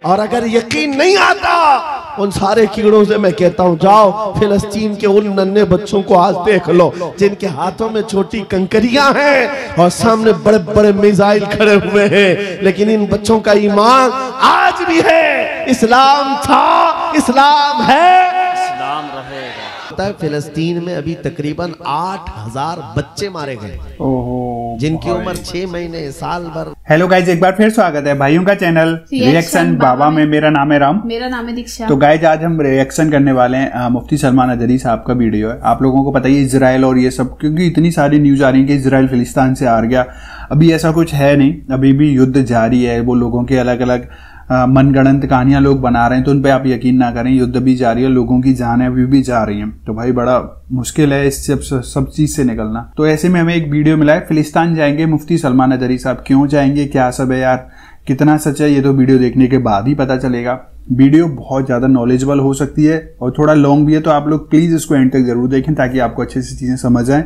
और अगर यकीन नहीं आता उन सारे कीड़ों से मैं कहता हूं जाओ फिलिस्तीन के उन नन्हे बच्चों को आज देख लो जिनके हाथों में छोटी कंकरियां हैं और सामने बड़े बड़े मिसाइल खड़े हुए हैं, लेकिन इन बच्चों का ईमान आज भी है। इस्लाम था, इस्लाम है, इस्लाम रहेगा। फिलिस्तीन में अभी तकरीबन 8000 बच्चे मारे गए जिनकी उम्र 6 महीने साल भर। हेलो गाइज, एक बार फिर स्वागत है भाइयों का चैनल रिएक्शन बाबा में। मेरा नाम है राम, मेरा नाम है दीक्षा। तो गाइज आज हम रिएक्शन करने वाले हैं मुफ्ती सलमान अजहरी साहब का वीडियो है। आप लोगों को पता ही इजराइल और ये सब, क्योंकि इतनी सारी न्यूज आ रही है कि इजराइल फिलिस्तीन से हार गया। अभी ऐसा कुछ है नहीं, अभी भी युद्ध जारी है। वो लोगों के अलग अलग मनगढ़ंत कहानियां लोग बना रहे हैं, तो उन पे आप यकीन ना करें। युद्ध भी जारी है, लोगों की जानें अभी भी जा रही हैं। तो भाई बड़ा मुश्किल है इस सब चीज से निकलना। तो ऐसे में हमें एक वीडियो मिला है, फिलिस्तीन जाएंगे मुफ्ती सलमान अजहरी साहब। क्यों जाएंगे, क्या सब है यार, कितना सच है, ये तो वीडियो देखने के बाद ही पता चलेगा। वीडियो बहुत ज्यादा नॉलेजेबल हो सकती है और थोड़ा लॉन्ग भी है, तो आप लोग प्लीज इसको एंड तक जरूर देखें ताकि आपको अच्छे से चीजें समझ आए।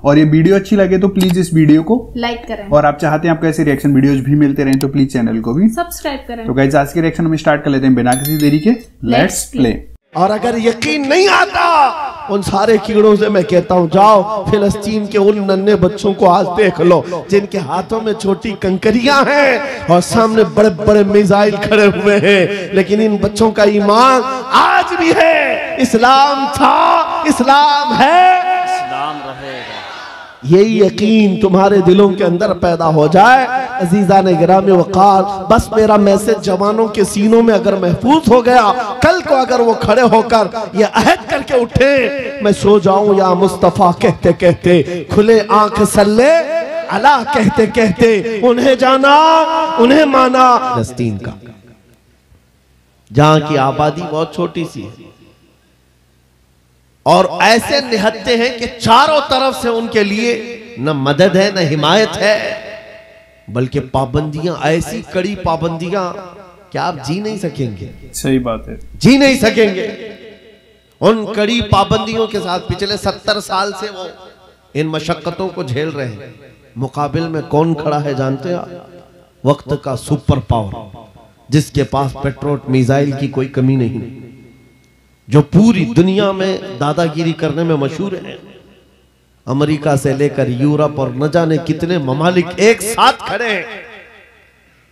और ये वीडियो अच्छी लगे तो प्लीज इस वीडियो को लाइक करें, और आप चाहते हैं आपको ऐसे रिएक्शन वीडियोज भी मिलते रहें तो प्लीज चैनल को भी सब्सक्राइब करें। तो गाइस आज के रिएक्शन हम स्टार्ट कर लेते हैं बिना किसी देरी के। Let's play. और अगर यकीन नहीं आता उन सारे कीड़ों से मैं कहता हूं जाओ फिलिस्तीन के उन नन्हे बच्चों को आज देख लो जिनके हाथों में छोटी कंकरियां हैं और सामने बड़े बड़े मिसाइल खड़े हुए हैं, लेकिन इन बच्चों का ईमान आज भी है। इस्लाम था, इस्लाम है, इस्लाम रहेगा। यही यकीन तुम्हारे दिलों के अंदर पैदा हो जाए। अजीजा ने गिरामी वक़ार, बस मेरा मैसेज जवानों के सीनों में अगर महफूज हो गया, कल को अगर वो खड़े होकर ये अहद करके उठे मैं सो जाऊं या मुस्तफा कहते कहते, खुले आंख सल्ले अला कहते कहते, उन्हें जाना उन्हें माना। फिलिस्तीन का जहां की आबादी बहुत छोटी सी है और ऐसे निहत्ते हैं कि चारों तरफ से उनके लिए न मदद है न हिमायत है, बल्कि पाबंदियां, ऐसी कड़ी पाबंदियां कि आप जी नहीं सकेंगे। सही बात है, जी नहीं सकेंगे। उन कड़ी पाबंदियों के साथ पिछले 70 साल से वो इन मशक्कतों को झेल रहे हैं। मुकाबिल में कौन खड़ा है जानते हैं आप? वक्त का सुपर पावर, जिसके पास पेट्रोल मिसाइल की कोई कमी नहीं, जो पूरी दुनिया में दादागिरी करने में मशहूर है। अमेरिका से लेकर यूरोप और न जाने कितने ममालिक एक साथ खड़े हैं।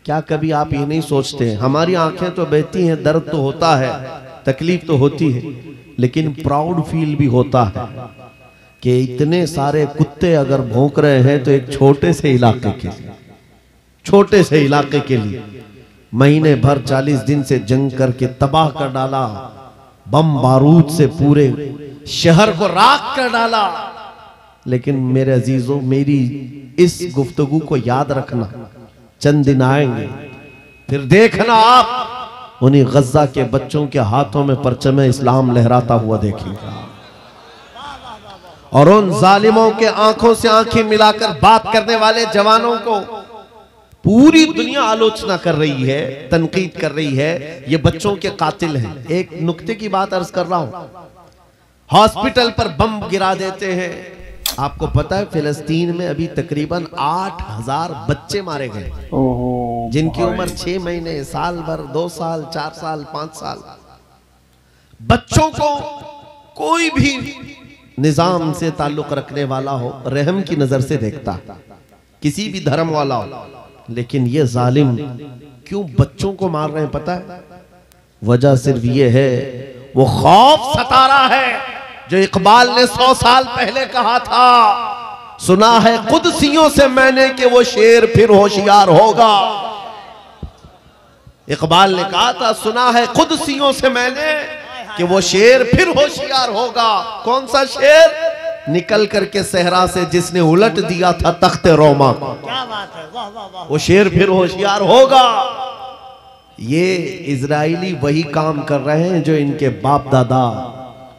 क्या कभी आप ये नहीं सोचते, हमारी आंखें तो बहती हैं, दर्द तो होता है, तकलीफ तो होती है, लेकिन प्राउड फील भी होता है कि इतने सारे कुत्ते अगर भौंक रहे हैं तो एक छोटे से इलाके के लिए, छोटे से इलाके के लिए महीने भर 40 दिन से जंग करके तबाह कर डाला, बम बारूद से पूरे शहर को राख कर डाला। लेकिन मेरे अजीजों, मेरी इस गुफ्तगू को याद रखना, चंद दिन आएंगे फिर देखना आप उन्हीं गज्जा के बच्चों के हाथों में परचम इस्लाम लहराता हुआ देखेंगे और उन जालिमों के आंखों से आंखें मिलाकर बात करने वाले जवानों को पूरी दुनिया आलोचना कर रही है, तनकीद कर रही है, ये बच्चों के कातिल हैं। एक नुक्ते की बात अर्ज कर रहा हूं, हॉस्पिटल पर बम गिरा देते हैं। आपको पता है फिलिस्तीन में अभी तकरीबन 8000 बच्चे मारे गए जिनकी उम्र 6 महीने साल भर, 2 साल, 4 साल, 5 साल। बच्चों को कोई भी निजाम से ताल्लुक रखने वाला हो रहम की नजर से देखता, किसी भी धर्म वाला हो, लेकिन ये जालिम क्यों बच्चों को मार रहे हैं पता है? वजह सिर्फ ये है, वो खौफ सता रहा है जो इकबाल ने 100 साल पहले कहा था, सुना है कुदसियों से मैंने कि वो शेर फिर होशियार होगा। इकबाल ने कहा था, सुना है कुदसियों से मैंने कि वो शेर फिर होशियार होगा। कौन सा शेर? निकल करके सहरा से जिसने उलट दिया था तख्ते रोमा को। क्या बात है, वाह वाह वाह। वो शेर फिर होशियार होगा। ये इजराइली वही काम कर रहे हैं जो इनके बाप दादा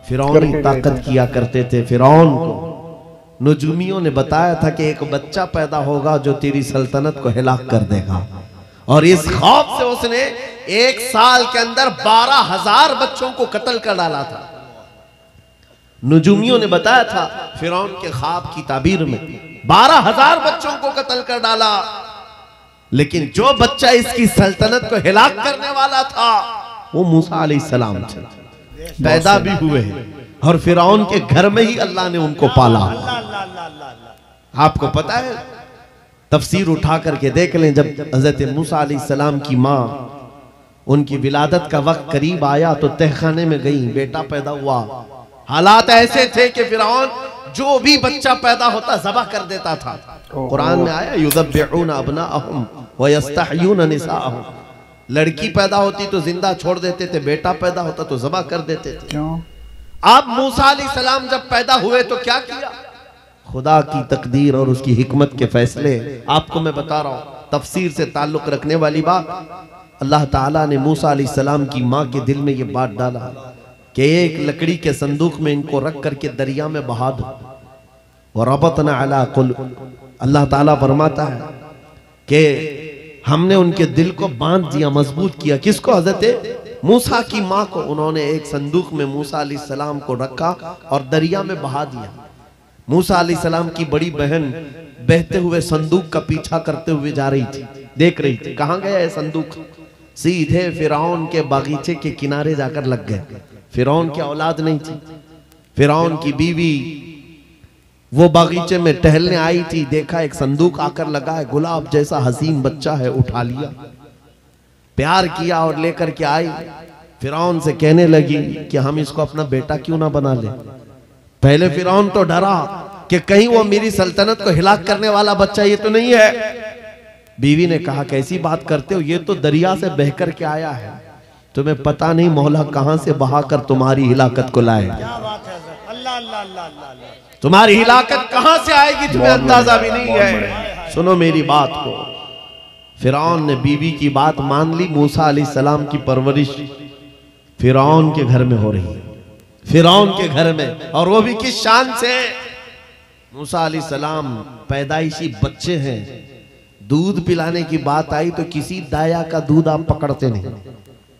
फिरौनी ताकत किया करते थे। फिरौन को नुजूमियों ने बताया था कि एक बच्चा पैदा होगा जो तेरी सल्तनत को हिलाक कर देगा, और इस खौफ से उसने 1 साल के अंदर 12,000 बच्चों को कत्ल कर डाला था। नुजूमियों ने बताया था फिरौन के ख्वाब की ताबीर में 12,000 बच्चों को कत्ल कर डाला। लेकिन जो बच्चा इसकी सल्तनत को हिलाक करने वाला था वो मूसा अलैहिस्सलाम थे, पैदा भी हुए और फिरौन के घर में ही अल्लाह ने उनको पाला। आपको पता है, तफसीर उठा करके देख लें, जब हजरत मूसा अलैहिस्सलाम की माँ, उनकी विलादत का वक्त करीब आया तो तहखाने में गई, बेटा पैदा हुआ। हालात ऐसे थे कि फिरौन जो भी बच्चा पैदा होता ज़बह कर देता था। कुरान में आया युज़ब्बिहूना अब्नाअहुम व यस्तहयूना निसाअहुम, लड़की पैदा होती तो जिंदा छोड़ देते थे, बेटा पैदा होता तो ज़बह कर देते थे। क्यों? आप मूसा अलैहिस्सलाम जब पैदा हुए तो क्या किया? खुदा की तकदीर और उसकी हिकमत के फैसले आपको मैं बता रहा हूँ, तफसीर से ताल्लुक रखने वाली बात। अल्लाह ताला ने मूसा अलैहिस्सलाम की माँ के दिल में ये बात डाला कि एक लकड़ी के संदूक में इनको रख करके दरिया में बहा दो। और रबतना अला कुलूब, अल्लाह ताला फरमाता है कि हमने उनके दिल को बांध दिया, मजबूत किया। किसको? हजरत मूसा की माँ को। उन्होंने एक संदूक में मूसा अलैहिस्सलाम को रखा और दरिया में बहा दिया। मूसा अलैहिस्सलाम की बड़ी बहन बहते हुए संदूक का पीछा करते हुए जा रही थी, देख रही थी कहाँ गया है संदूक। सीधे फिरौन के बागीचे के किनारे जाकर लग गए। फिरौन की औलाद नहीं थी, फिरौन की बीवी वो बागीचे में टहलने आई थी, देखा एक संदूक आकर लगा है, गुलाब जैसा हसीन बच्चा है, उठा लिया, प्यार किया और लेकर के आई। फिरौन से कहने लगी कि हम इसको अपना बेटा क्यों ना बना ले। पहले फिरौन तो डरा कि कहीं वो मेरी सल्तनत को हिलाक करने वाला बच्चा ये तो नहीं है। बीवी ने कहा कैसी बात करते हो, ये तो दरिया से बहकर के आया है, तुम्हें पता नहीं मौला कहां से बहाकर तुम्हारी हिलाकत को लाए। क्या बात है अल्लाह अल्लाह अल्लाह अल्लाह, तुम्हारी हिलाकत कहां से आएगी तुम्हें अंदाजा भी नहीं है। सुनो मेरी बात को। फिरौन ने बीवी की बात मान ली। मूसा अलैहिस्सलाम की परवरिश फिरौन के घर में हो रही है, फिरौन के घर में, और वो भी किस शान से। मूसा अलैहिस्सलाम पैदाइशी बच्चे हैं, दूध पिलाने की बात आई तो किसी दाया का दूध आप पकड़ते नहीं।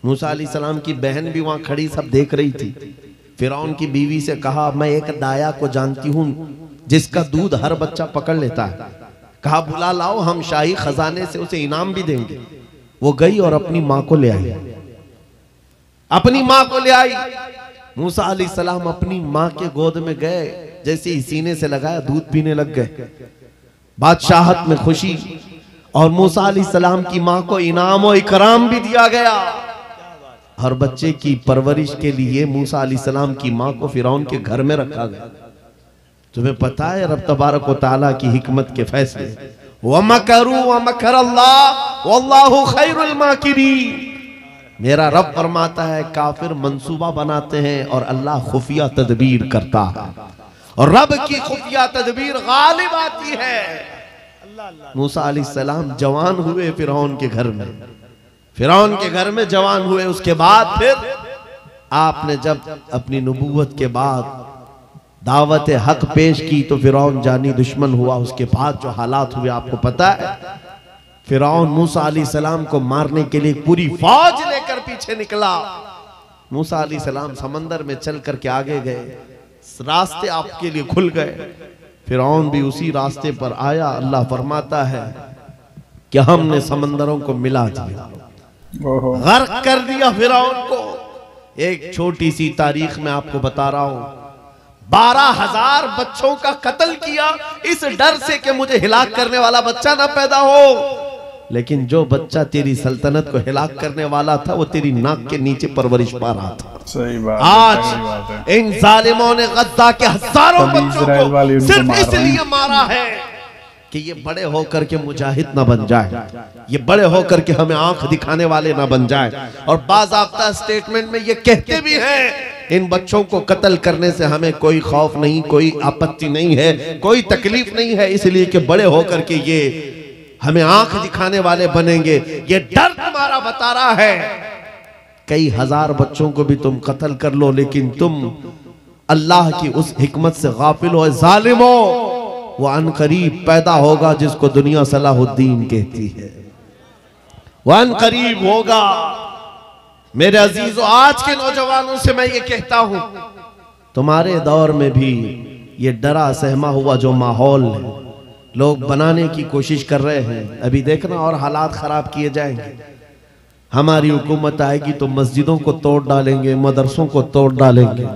मूसा अलैहिस्सलाम की बहन भी वहां खड़ी सब देख रही थी। फिरौन की बीवी से कहा मैं एक दाया को जानती हूं जिसका दूध हर बच्चा पकड़ लेता है, कहा बुला लाओ, हम शाही खजाने से उसे इनाम भी देंगे। वो गई और अपनी माँ को ले आई, अपनी माँ को ले आई। मूसा अलैहिस्सलाम अपनी माँ के गोद में गए, जैसे ही सीने से लगाया दूध पीने लग गए। बादशाहत में खुशी, और मूसा अलैहिस्सलाम की माँ को इनाम और इकराम भी दिया गया। हर बच्चे की परवरिश के लिए मूसा अलैहिस्सलाम की माँ को फिरौन के घर में रखा गया। तुम्हें पता है रब तबारक व तआला की हिकमत के फैसले। वमकरू वमकरल्लाह वल्लाहु खैरुल माकिरीन। मेरा रब फरमाता है काफिर मंसूबा बनाते हैं और अल्लाह खुफिया तदबीर करता है, और रब की खुफिया तदबीर गालिब आती है। मूसा अलैहिस्सलाम जवान हुए फिरौन के घर में, फिरौन के घर में जवान हुए। उसके बाद फिर आपने जब अपनी नबूवत के बाद दावत हक पेश की तो फिरौन जानी दुश्मन हुआ। उसके बाद जो हालात हुए आपको पता है। फिरौन मूसा अलैहिस्सलाम को मारने के लिए पूरी फौज लेकर पीछे निकला। मूसा अलैहिस्सलाम समंदर में चल करके आगे गए, रास्ते आपके लिए खुल गए। फिरौन भी उसी रास्ते पर आया। अल्लाह फरमाता है कि हमने समंदरों को मिला दिया, गर्क कर दिया फिरौन को। एक छोटी सी तारीख में आपको बता रहा हूं, 12,000 बच्चों का कत्ल किया इस डर से कि मुझे हिलाक करने वाला बच्चा ना पैदा हो। लेकिन जो बच्चा तेरी सल्तनत को हिलाक करने वाला था वो तेरी नाक के नीचे परवरिश पा रहा था। सही बात। आज इन जालिमों ने गद्दा के हजारों बच्चों को सिर्फ इसलिए मारा है कि ये बड़े होकर के मुजाहिद ना बन जाए, ये बड़े होकर के हमें आंख दिखाने वाले ना बन जाए। और बाज़ाब्ता स्टेटमेंट में ये कहते भी हैं इन बच्चों को कत्ल करने से हमें कोई खौफ नहीं, कोई आपत्ति नहीं है, कोई तकलीफ नहीं है, इसलिए कि बड़े होकर के ये हमें आंख दिखाने वाले बनेंगे। ये डर तुम्हारा बता रहा है। कई हजार बच्चों को भी तुम कत्ल कर लो, लेकिन तुम अल्लाह की उस हिकमत से गाफिल हो। जालिमो, वो अनकरीब पैदा होगा जिसको दुनिया सलाहुद्दीन कहती है, वो अनकरीब होगा। मेरे अजीजों, आज के नौजवानों से मैं ये कहता हूं, तुम्हारे दौर में भी ये डरा सहमा हुआ जो माहौल है, लोग बनाने की कोशिश कर रहे हैं। अभी देखना और हालात खराब किए जाएंगे। हमारी हुकूमत आएगी तो मस्जिदों को तोड़ डालेंगे, मदरसों को तोड़ डालेंगे।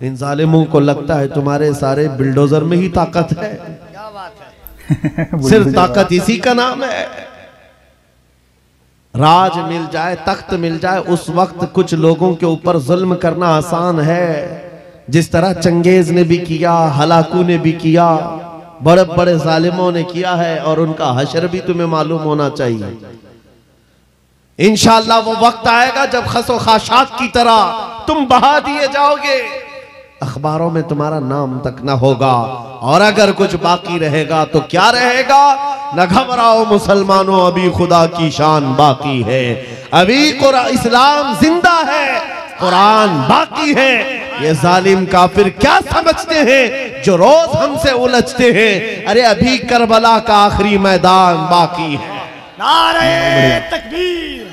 इन जालिमों को लगता है तुम्हारे सारे बिल्डोजर में ही ताकत है। क्या बात है। सिर्फ ताकत इसी का नाम है। राज मिल जाए, तख्त मिल जाए, उस वक्त कुछ लोगों के ऊपर जुल्म करना आसान है। जिस तरह चंगेज ने भी किया, हलाकू ने भी किया, बड़े बड़े जालिमों ने किया है, और उनका हशर भी तुम्हें मालूम होना चाहिए। इंशाअल्लाह वो वक्त आएगा जब खसो खाशात की तरह तुम बहा दिए जाओगे, अखबारों में तुम्हारा नाम तक ना होगा। और अगर कुछ बाकी रहेगा तो क्या रहेगा? न घबराओ मुसलमानों, अभी खुदा की शान बाकी है। अभी इस्लाम जिंदा है, कुरान बाकी है। ये जालिम काफिर क्या समझते हैं जो रोज हमसे उलझते हैं? अरे अभी करबला का आखिरी मैदान बाकी है। नारे तकबीर,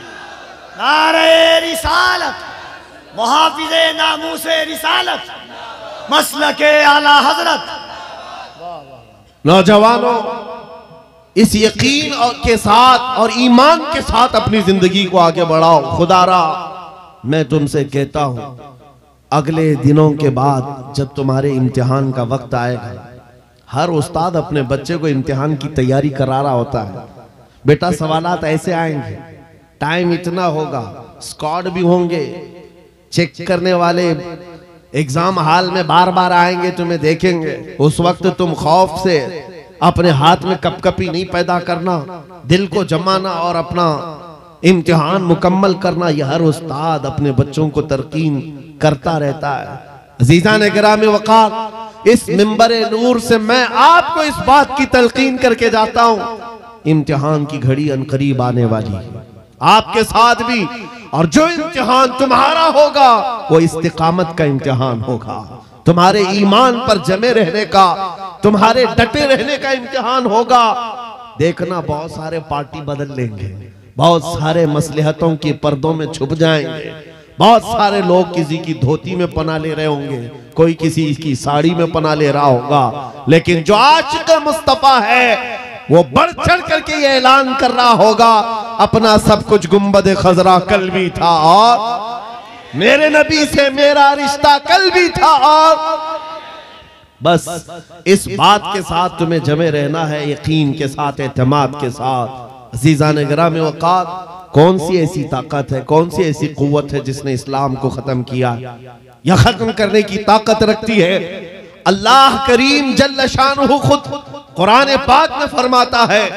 नारे रिसालत, मुहाफिज़े नामूसे रिसालत, मसलके आला हजरत। नौजवानों, इस यकीन के साथ और ईमान के साथ अपनी जिंदगी को आगे बढ़ाओ। खुदारा मैं तुमसे कहता हूं, अगले दिनों के बाद जब तुम्हारे इम्तिहान का वक्त आएगा, हर उस्ताद अपने बच्चे को इम्तिहान की तैयारी करा रहा होता है। बेटा सवालात ऐसे आएंगे, टाइम इतना होगा, स्क्वाड भी होंगे, चेक करने वाले एग्जाम हॉल में बार बार आएंगे, तुम्हें देखेंगे। उस वक्त तुम खौफ से अपने हाथ में कपकपी नहीं पैदा करना, दिल को जमाना और अपना इम्तिहान मुकम्मल करना। यह हर उस्ताद अपने बच्चों को तरकीन करता रहता है। अज़ीज़ान गिरामी वक़ार, इस मिंबरे नूर से मैं आपको इस बात की तलकीन करके जाता हूं, इम्तिहान की घड़ी अनकरीब आने वाली है आपके साथ भी। और जो इम्तिहान तुम्हारा होगा वो इस्तिकामत का इम्तिहान होगा, तुम्हारे ईमान पर जमे रहने का, तुम्हारे डटे रहने का इम्तिहान होगा। देखना बहुत सारे पार्टी बदल लेंगे, बहुत सारे मसलहतों के पर्दों में छुप जाएंगे, बहुत सारे लोग किसी की धोती में पनाह ले रहे होंगे, कोई किसी की साड़ी में पनाह ले रहा होगा। लेकिन जो आशिक मुस्तफा है वो बढ़ चढ़ करके ये ऐलान कर रहा होगा, अपना सब कुछ गुंबद खजरा कल भी था और मेरे नबी से मेरा रिश्ता कल भी था। और बस इस बात के साथ तुम्हें जमे रहना है, यकीन के साथ, एतमाद के साथ। अज़ीज़ान गिरामी वक़ार, कौन सी ऐसी ताकत है, कौन सी ऐसी कुव्वत है जिसने इस्लाम को खत्म किया या खत्म करने की ताकत रखती है? अल्लाह करीम जल्ल शानुहु खुद कुरान पाक में फरमाता है,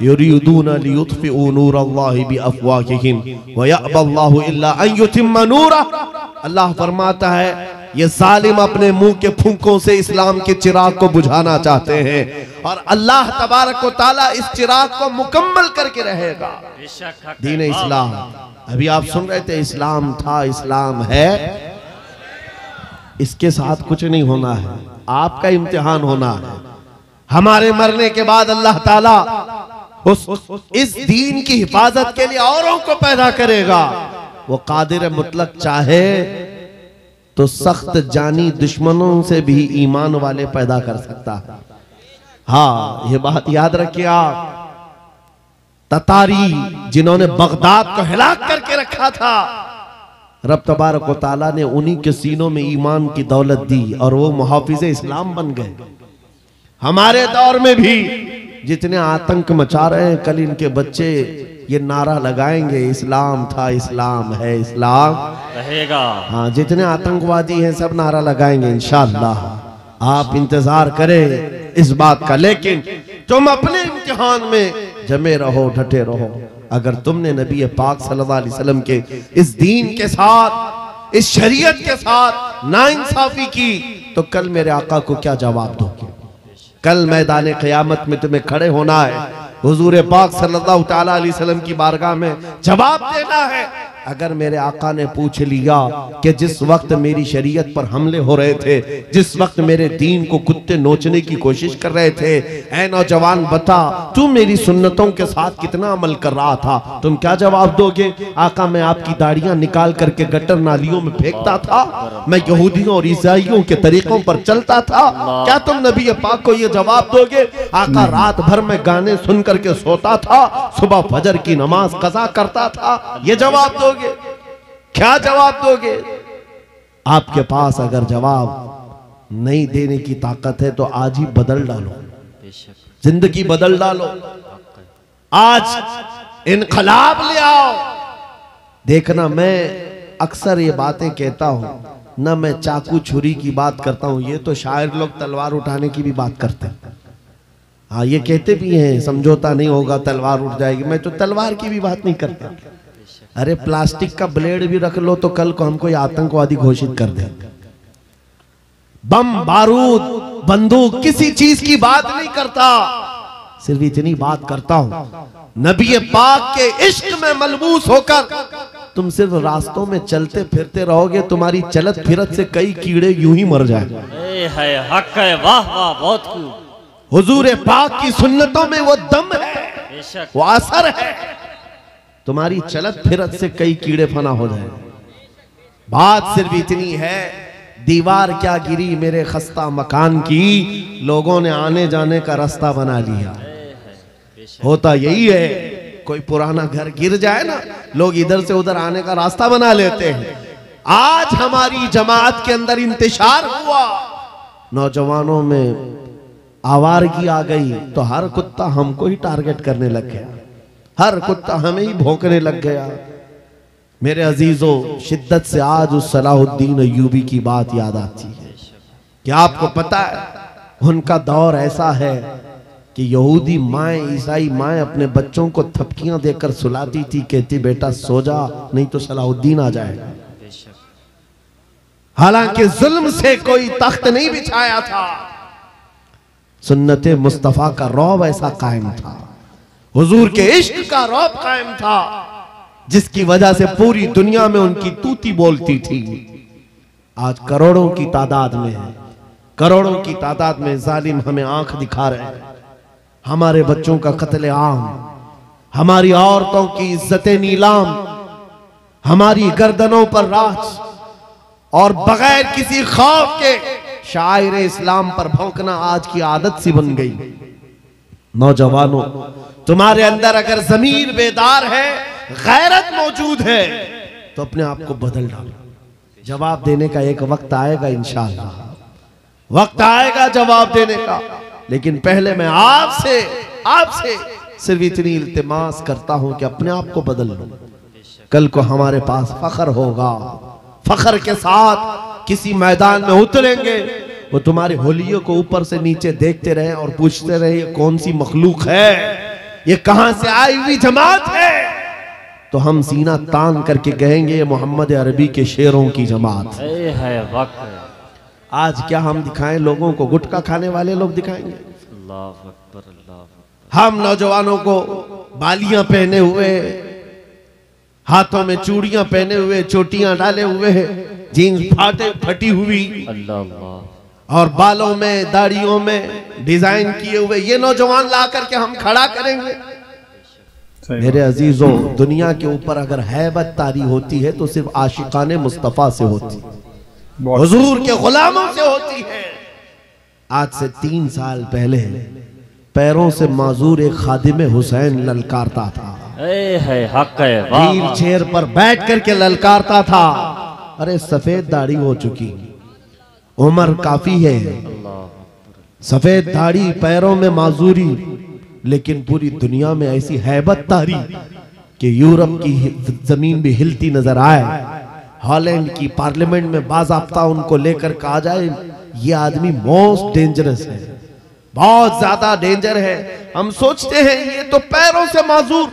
युरीदूना लियुत्फिउ नूरल्लाहि बिअफ़वाहिहिम व यअबल्लाहु इल्ला अन युतिम्मा नूरह। अल्लाह फरमाता है, ये जालिम अपने मुंह के फूंकों से इस्लाम के चिराग को बुझाना चाहते हैं, और अल्लाह तबारक व तआला इस चिराग को मुकम्मल करके रहेगा। दीन इस्लाम, अभी आप सुन रहे थे, इस्लाम था, इस्लाम है, इसके साथ कुछ नहीं होना है, आपका इम्तिहान होना है। हमारे मरने के बाद अल्लाह ताला इस दीन की हिफाजत के लिए औरों को पैदा करेगा। वो कादिर मुतलक चाहे तो सख्त जानी दुश्मनों से भी ईमान वाले पैदा कर सकता है। हाँ, ये बात याद रखिए आप। ततारी जिन्होंने बगदाद को हिलाक करके रखा था, रब तबारक व तआला ने उन्हीं के सीनों में ईमान की दौलत दी और वो मुहाफिज़े इस्लाम बन गए। हमारे दौर में भी जितने आतंक मचा रहे हैं, कल इनके बच्चे ये नारा लगाएंगे, इस्लाम था, इस्लाम है, इस्लाम रहेगा। हाँ, जितने आतंकवादी हैं सब नारा लगाएंगे इंशाअल्लाह। आप इंतजार करें इस बात का। लेकिन तुम अपने इम्तिहान में जमे रहो, डटे रहो। अगर तुमने नबी पाक सल्लल्लाहु अलैहि वसल्लम के इस दीन के साथ, इस शरीयत के साथ नाइंसाफी की, तो कल मेरे आका को क्या जवाब दोगे? कल मैदान क़यामत में तुम्हें खड़े होना है, हुजूर पाक सल्लल्लाहु तआला अलैहि वसल्लम की बारगाह में जवाब देना है। अगर मेरे आका ने पूछ लिया कि जिस वक्त मेरी शरीयत पर हमले हो रहे थे, जिस वक्त मेरे दीन को कुत्ते नोचने की कोशिश कर रहे थे, ऐ नौजवान बता तू मेरी सुन्नतों के साथ कितना अमल कर रहा था, तुम क्या जवाब दोगे? आका मैं आपकी दाढ़ियां निकाल करके गटर नालियों में फेंकता था, मैं यहूदियों और ईसाइयों के तरीकों पर चलता था, क्या तुम नबी पाक को यह जवाब दोगे? आका रात भर में गाने सुन करके सोता था, सुबह फजर की नमाज कज़ा करता था, ये जवाब दोगे? क्या जवाब दोगे? आपके पास अगर जवाब नहीं देने की ताकत है तो आज ही बदल डालो, जिंदगी बदल डालो, आज इनकलाब ले आओ। देखना मैं अक्सर ये बातें कहता हूं ना, मैं चाकू छुरी की बात करता हूं, ये तो शायर लोग तलवार उठाने की भी बात करते हैं। हाँ ये कहते भी हैं समझौता नहीं होगा तलवार उठ जाएगी, मैं तो तलवार की भी बात नहीं करता। अरे प्लास्टिक का ब्लेड भी रख लो तो कल को हमको आतंकवादी घोषित कर दे। बम बारूद बंदूक किसी चीज की बात नहीं करता, सिर्फ इतनी बात करता हूं नबी पाक के इश्क में मलबूस होकर तुम सिर्फ रास्तों में चलते फिरते रहोगे, तुम्हारी चलत फिरत से कई कीड़े यूं ही मर जाए। हक है, वाह वाह, बहुत खूब। हुजूर पाक की सुन्नतों में वो दम है, वो असर है, तुम्हारी चलत फिरत से कई कीड़े फना हो जाए। बात सिर्फ इतनी है, दीवार क्या गिरी मेरे खस्ता मकान की, लोगों ने आने जाने का रास्ता बना लिया। होता यही है, कोई पुराना घर गिर जाए ना, लोग इधर से उधर आने का रास्ता बना लेते हैं। आज हमारी जमात के अंदर इंतशार हुआ, नौजवानों में आवारगी आ गई तो हर कुत्ता हमको ही टारगेट करने लग गया, हर कुत्ता हमें ही भौंकने लग गया। मेरे अजीजों, शिद्दत से आज उस सलाहुद्दीन अय्यूबी की बात याद आती है कि आपको पता है उनका दौर ऐसा है कि यहूदी माएँ ईसाई माएँ अपने बच्चों को थपकियां देकर सुलाती थी, कहती बेटा सो जा नहीं तो सलाहुद्दीन आ जाएगा। हालांकि जुल्म से कोई तख्त नहीं बिछाया था, सुन्नते मुस्तफा का रौब ऐसा कायम था, हुजूर के इश्क का रौब कायम था, जिसकी वजह से पूरी दुनिया में उनकी तूती बोलती थी। आज करोड़ों की तादाद में है, करोड़ों की तादाद में जालिम हमें आंख दिखा रहे हैं, हमारे बच्चों का कत्ले आम, हमारी औरतों की इज्जतें नीलाम, हमारी गर्दनों पर राज, और बगैर किसी खौफ के शायर इस्लाम पर भौंकना आज की आदत सी बन गई। नौजवानों, तुम्हारे अंदर अगर ज़मीर बेदार है, गैरत मौजूद है, तो अपने आप को बदल डालो। जवाब देने का एक वक्त आएगा, इंशाअल्लाह वक्त आएगा जवाब देने का, लेकिन पहले मैं आपसे सिर्फ इतनी इल्तिमास करता हूं कि अपने आप को बदल लो। कल को हमारे पास फख्र होगा, फख्र के साथ किसी मैदान में उतरेंगे, वो तुम्हारे होलियों को ऊपर से नीचे देखते रहे और पूछते रहे ये कौन सी मखलूक है, ये कहां से आई हुई जमात है, तो हम सीना तान करके कहेंगे ये मोहम्मद अरबी के शेरों की जमात है। आज क्या हम दिखाएं लोगों को? गुटखा खाने वाले लोग दिखाएंगे। अल्लाह अकबर, अल्लाह अकबर। हम नौजवानों को बालियां पहने हुए, हाथों में चूड़ियां पहने हुए, चोटियां डाले हुए, जीन्स फटी हुई, अल्लाह, और बालों में दाढ़ियों में डिजाइन किए हुए ये नौजवान ला करके हम खड़ा करेंगे। मेरे अजीजों, दुनिया के ऊपर अगर हैबत तारी होती है तो सिर्फ आशिकाने मुस्तफा से होती है, हुजूर के गुलामों से होती है। आज से 3 साल पहले पैरों से माजूर एक खादिम हुसैन ललकारता था, व्हील चेयर पर बैठ करके ललकारता था। अरे सफेद दाढ़ी हो चुकी, उम्र काफी है, सफेद दाढ़ी, पैरों में माजूरी, लेकिन पूरी दुनिया में ऐसी हैबत तारी कि यूरोप की जमीन भी हिलती नजर आए। हॉलैंड की पार्लियामेंट में बाज़ाब्ता उनको लेकर कहा जाए ये आदमी मोस्ट डेंजरस है, बहुत ज्यादा डेंजर है। हम सोचते हैं ये तो पैरों से माजूर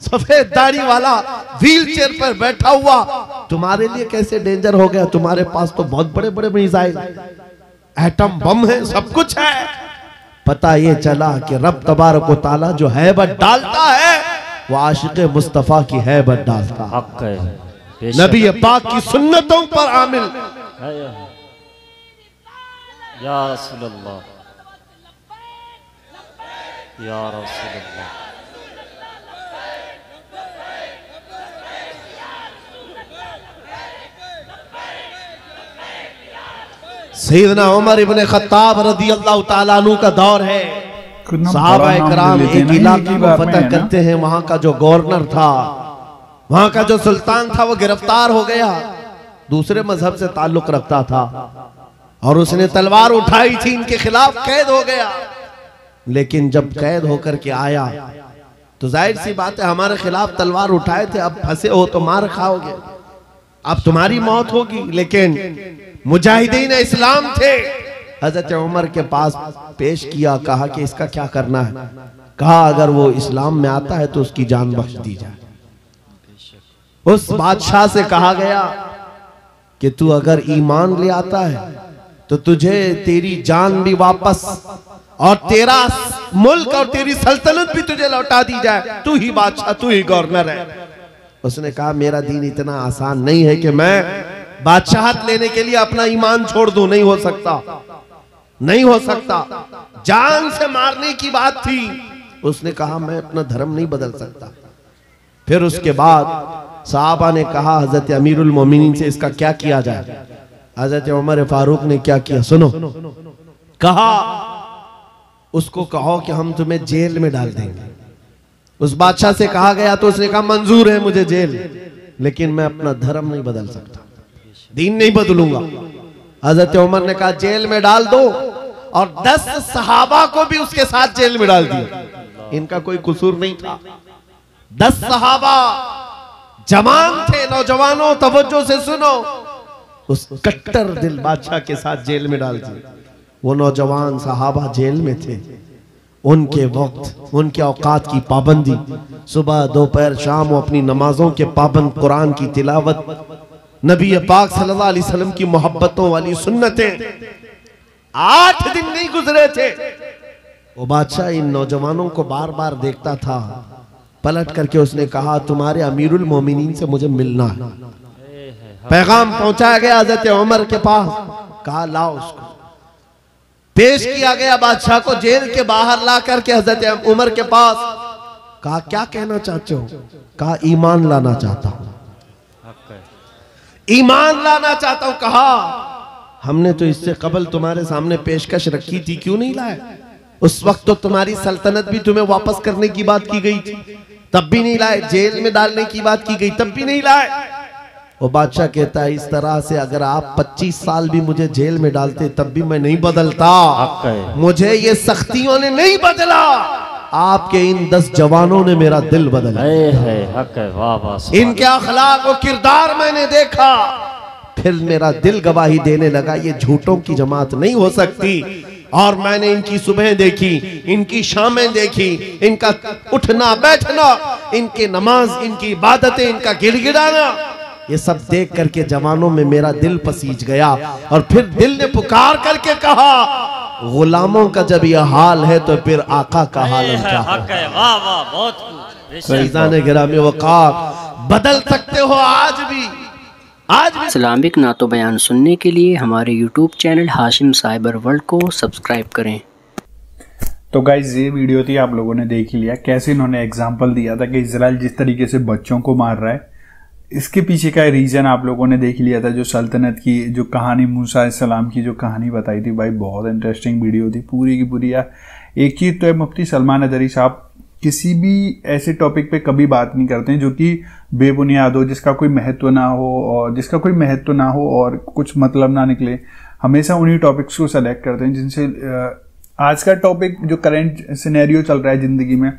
सफेद दाढ़ी वाला व्हील चेयर पर बैठा हुआ, तुम्हारे लिए कैसे डेंजर हो गया? तुम्हारे पास तो बहुत बड़े बड़े मिसाइल, एटम बम है, सब कुछ है। पता ये चला कि रब तबारक व तआला जो हैबत डालता है वो आशिक मुस्तफ़ा की हैबत डालता। हक है बेशक नबी पाक की सुन्नतों पर आमिल। है या रसूल अल्लाह या रसूल अल्लाह। सैयदना उमर इब्ने खत्ताब रज़ियल्लाहु ताला अन्हु का दौर है। सहाबा इकराम एक इलाके को फतह करते हैं। वहां का जो गवर्नर था, वहां का जो सुल्तान था, वो गिरफ्तार हो गया। दूसरे मजहब से ताल्लुक रखता था और उसने तलवार उठाई थी, इनके खिलाफ कैद हो गया। लेकिन जब कैद होकर के आया तो जाहिर सी बात है, हमारे खिलाफ तलवार उठाए थे, अब फंसे हो तो मार खाओगे, अब तुम्हारी मौत होगी। लेकिन मुजाहिदीन इस्लाम थे, हजरत उमर के पास पेश किया, कहा कि इसका क्या करना है। कहा अगर वो इस्लाम में आता है तो उसकी जान बख्श दी जाए। उस बादशाह से कहा गया कि तू अगर ईमान ले आता है तो तुझे तेरी जान भी वापस और तेरा मुल्क और तेरी सल्तनत भी तुझे लौटा दी जाए, तू ही बादशाह, तू ही गवर्नर है। उसने कहा मेरा दीन इतना आसान नहीं है कि मैं बादशाहत लेने के लिए अपना ईमान छोड़ दूं, नहीं हो सकता, नहीं हो सकता। जान से मारने की बात थी। उसने कहा मैं अपना धर्म नहीं बदल सकता। फिर उसके बाद साहबा ने कहा हजरत अमीरुल मोमिनीन से इसका क्या किया जाए। हजरत उमर फारूक ने क्या किया सुनो। कहा उसको कहो कि हम तुम्हें जेल में डाल देंगे। उस बादशाह से कहा गया तो उसने कहा मंजूर है मुझे जेल, लेकिन मैं अपना धर्म नहीं बदल सकता, दीन नहीं बदलूंगा। हजरत उमर ने कहा जेल में डाल दो, और 10 सहाबा को भी उसके साथ जेल में डाल दिया। इनका कोई कसूर नहीं था। 10 सहाबा जवान थे। नौजवानों तवज्जो से सुनो, उस कट्टर दिल बादशाह के साथ जेल में डाल दिया। वो नौजवान सहाबा जेल में थे। उनके वक्त, उनके औकात की पाबंदी, सुबह दोपहर शाम वो अपनी नमाजों के पाबंद, कुरान की तिलावत, नबी पाक सल्लल्लाहु अलैहि वसल्लम की मोहब्बतों वाली सुन्नतें। 8 दिन नहीं गुजरे थे, वो बादशाह इन नौजवानों को बार बार देखता था। पलट करके उसने कहा तुम्हारे अमीरुल मोमिनीन से मुझे मिलना है। पैगाम पहुंचाया गया हजरत उमर के पास। कहा लाओ उसको। पेश किया गया बादशाह को, जेल के बाहर ला करके हजरत उमर के पास। कहा क्या कहना चाहते हो। कहा ईमान लाना चाहता हूं, ईमान लाना चाहता हूं। कहा हमने तो इससे कबल तुम्हारे सामने पेशकश रखी थी, क्यों नहीं लाए। उस वक्त तो तुम्हारी सल्तनत भी तुम्हें वापस करने की बात की गई थी, तब भी नहीं लाए। जेल में डालने की बात की गई, तब भी नहीं लाए। वो बादशाह कहता है इस तरह से अगर आप 25 साल भी मुझे जेल में डालते तब भी मैं नहीं बदलता। मुझे ये सख्तियों ने नहीं बदला, आपके इन 10 जवानों ने मेरा दिल बदला। इनके अखलाक और किरदार मैंने देखा, फिर मेरा दिल गवाही देने लगा ये झूठों की जमात नहीं हो सकती। और मैंने इनकी सुबह देखी, इनकी शामें देखी, इनका उठना बैठना, इनके नमाज, इनकी इबादतें, इनका गिड़गिड़ाना, ये सब देख करके जवानों में मेरा दिल पसीज गया। और फिर दिल ने पुकार करके कहा गुलामों का जब यह हाल है तो फिर आका का हाल क्या है। गिरामी वक़ार बदल सकते हो आज भी। इस्लामिक नातो बयान सुनने के लिए हमारे YouTube channel Hashim cyber world को सब्सक्राइब करें। तो गाइज ये वीडियो थी, आप लोगों ने देख ही लिया कैसे इन्होंने एग्जाम्पल दिया था कि इजराइल जिस तरीके से बच्चों को मार रहा है। इसके पीछे का रीजन आप लोगों ने देख लिया था। जो सल्तनत की जो कहानी, मूसा अलैहिस्सलाम की जो कहानी बताई थी भाई, बहुत इंटरेस्टिंग वीडियो थी पूरी की पूरी। यार एक चीज तो है, मुफ्ती सलमान अदरी साहब किसी भी ऐसे टॉपिक पे कभी बात नहीं करते हैं जो कि बेबुनियाद हो, जिसका कोई महत्व ना हो और कुछ मतलब ना निकले। हमेशा उन्हीं टॉपिक्स को सेलेक्ट करते हैं जिनसे आज का टॉपिक जो करंट सिनेरियो चल रहा है जिंदगी में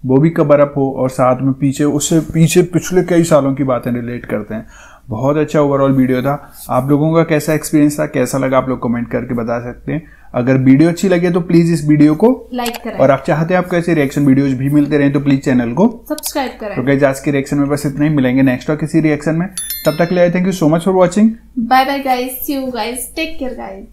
वो भी कवर अप हो, और साथ में उससे पीछे पिछले कई सालों की बातें रिलेट करते हैं। बहुत अच्छा ओवरऑल वीडियो था। आप लोगों का कैसा एक्सपीरियंस था, कैसा लगा, आप लोग कमेंट करके बता सकते हैं। अगर वीडियो अच्छी लगे तो प्लीज इस वीडियो को लाइक करें, और आप चाहते हैं आपको ऐसे रिएक्शन वीडियोज भी मिलते रहे तो प्लीज चैनल को सब्सक्राइब करें। तो गाइस आज के रिएक्शन में बस इतना ही, मिलेंगे नेक्स्ट और किसी रिएक्शन में। तब तक ले thank you so much for watching. Bye bye guys, see you guys, take care guys.